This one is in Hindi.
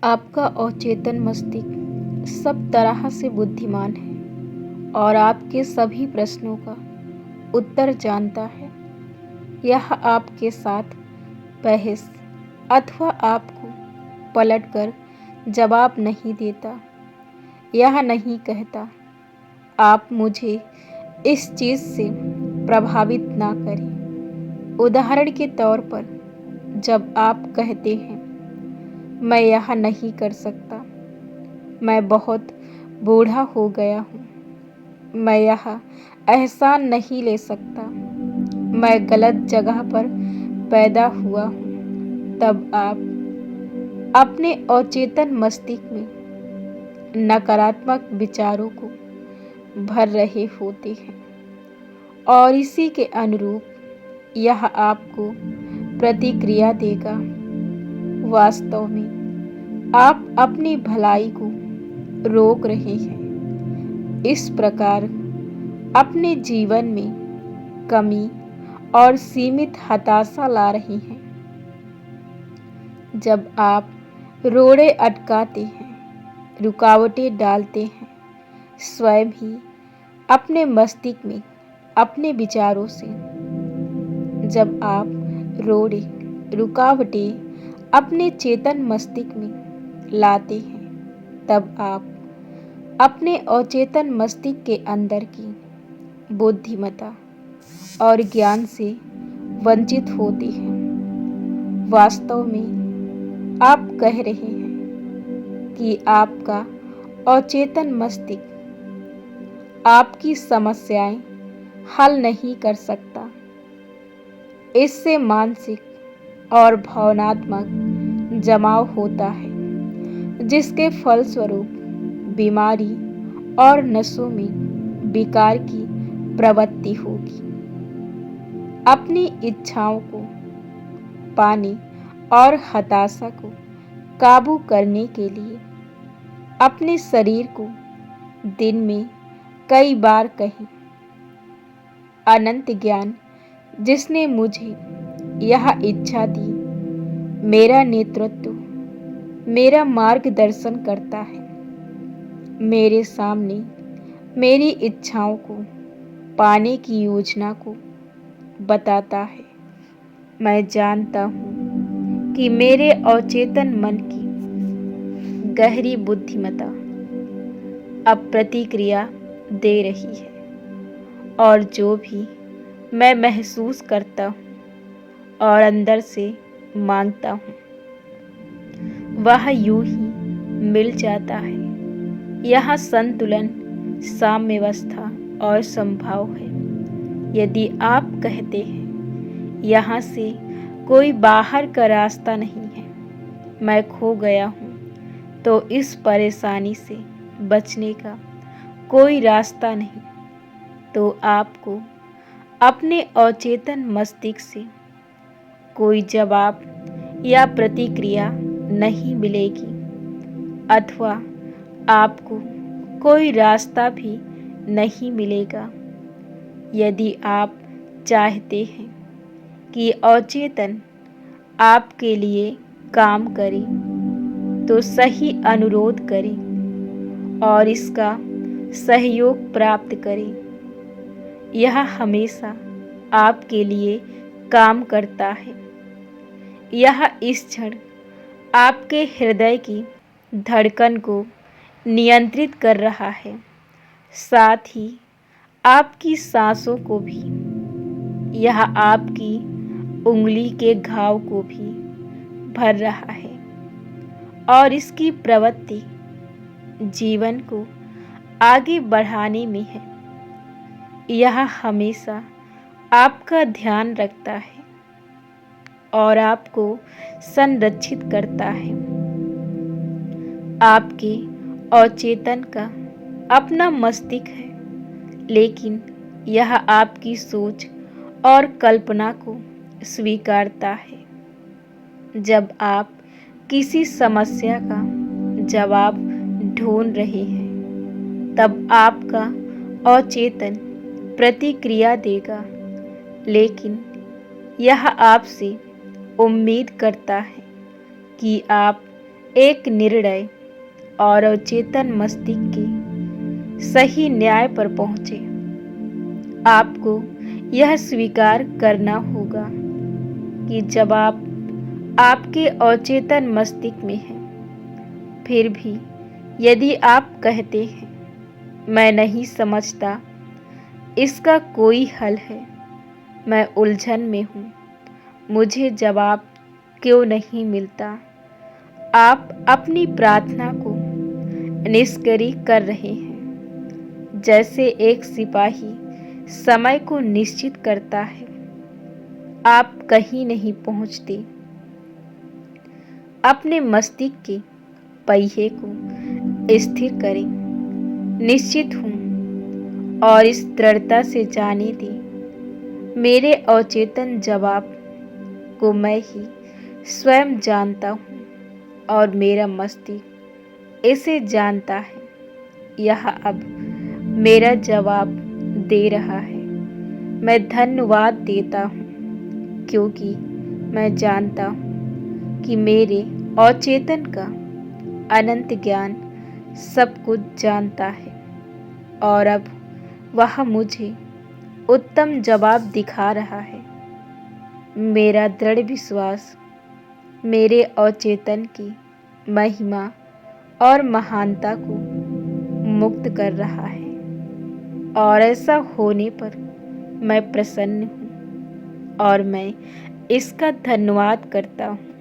आपका अवचेतन मस्तिष्क सब तरह से बुद्धिमान है और आपके सभी प्रश्नों का उत्तर जानता है। यह आपके साथ बहस अथवा आपको पलटकर जवाब नहीं देता। यह नहीं कहता, आप मुझे इस चीज़ से प्रभावित ना करें। उदाहरण के तौर पर, जब आप कहते हैं, मैं यह नहीं कर सकता, मैं बहुत बूढ़ा हो गया हूँ, मैं यह एहसान नहीं ले सकता, मैं गलत जगह पर पैदा हुआ हूँ, तब आप अपने अवचेतन मस्तिष्क में नकारात्मक विचारों को भर रहे होते हैं और इसी के अनुरूप यह आपको प्रतिक्रिया देगा। वास्तव में आप अपनी भलाई को रोक रहे हैं। इस प्रकार अपने जीवन में कमी और सीमित हताशा ला रहे हैं। जब आप रोड़े अटकाते हैं, रुकावटें डालते हैं, स्वयं ही अपने मस्तिष्क में अपने विचारों से, जब आप रोड़े रुकावटें अपने चेतन मस्तिष्क में लाते हैं, तब आप अपने अवचेतन मस्तिष्क के अंदर की बुद्धिमत्ता और ज्ञान से वंचित होते हैं। वास्तव में आप कह रहे हैं कि आपका अवचेतन मस्तिष्क आपकी समस्याएं हल नहीं कर सकता। इससे मानसिक और भावनात्मक जमाव होता है, जिसके फलस्वरूप बीमारी और नसों में विकार की प्रवृत्ति होगी। अपनी इच्छाओं को पाने और हताशा को काबू करने के लिए अपने शरीर को दिन में कई बार कहें, अनंत ज्ञान जिसने मुझे यह इच्छा दी, मेरा नेतृत्व, मेरा मार्गदर्शन करता है, मेरे सामने मेरी इच्छाओं को पाने की योजना को बताता है। मैं जानता हूँ कि मेरे अवचेतन मन की गहरी बुद्धिमत्ता अब प्रतिक्रिया दे रही है और जो भी मैं महसूस करता हूँ और अंदर से मांगता हूँ, वह यूं ही मिल जाता है। यह संतुलन, साम्यावस्था और संभाव है। यदि आप कहते हैं, यहाँ से कोई बाहर का रास्ता नहीं है, मैं खो गया हूँ, तो इस परेशानी से बचने का कोई रास्ता नहीं, तो आपको अपने अवचेतन मस्तिष्क से कोई जवाब या प्रतिक्रिया नहीं मिलेगी अथवा आपको कोई रास्ता भी नहीं मिलेगा। यदि आप चाहते हैं कि अवचेतन आपके लिए काम करे, तो सही अनुरोध करें और इसका सहयोग प्राप्त करें। यह हमेशा आपके लिए काम करता है। यह इस क्षण आपके हृदय की धड़कन को नियंत्रित कर रहा है, साथ ही आपकी सांसों को भी। यह आपकी उंगली के घाव को भी भर रहा है और इसकी प्रवृत्ति जीवन को आगे बढ़ाने में है। यह हमेशा आपका ध्यान रखता है और आपको संरक्षित करता है। आपके अवचेतन का अपना मस्तिष्क है, लेकिन यह आपकी सोच और कल्पना को स्वीकारता है। जब आप किसी समस्या का जवाब ढूंढ रहे हैं, तब आपका अवचेतन प्रतिक्रिया देगा, लेकिन यह आपसे उम्मीद करता है कि आप एक निर्णय और अवचेतन मस्तिष्क के सही न्याय पर पहुंचे। आपको यह स्वीकार करना होगा कि जब आप आपके अवचेतन मस्तिष्क में हैं, फिर भी यदि आप कहते हैं मैं नहीं समझता इसका कोई हल है, मैं उलझन में हूँ, मुझे जवाब क्यों नहीं मिलता, आप अपनी प्रार्थना को निष्क्रिय कर रहे हैं। जैसे एक सिपाही समय को निश्चित करता है, आप कहीं नहीं पहुंचते। अपने मस्तिष्क के पहिए को स्थिर करें, निश्चित हूँ और इस दृढ़ता से जाने दें, मेरे अवचेतन जवाब को मैं ही स्वयं जानता हूँ और मेरा मस्तिष्क इसे जानता है। यह अब मेरा जवाब दे रहा है। मैं धन्यवाद देता हूँ क्योंकि मैं जानता हूँ कि मेरे अवचेतन का अनंत ज्ञान सब कुछ जानता है और अब वह मुझे उत्तम जवाब दिखा रहा है। मेरा दृढ़ विश्वास मेरे अवचेतन की महिमा और महानता को मुक्त कर रहा है और ऐसा होने पर मैं प्रसन्न हूँ और मैं इसका धन्यवाद करता हूँ।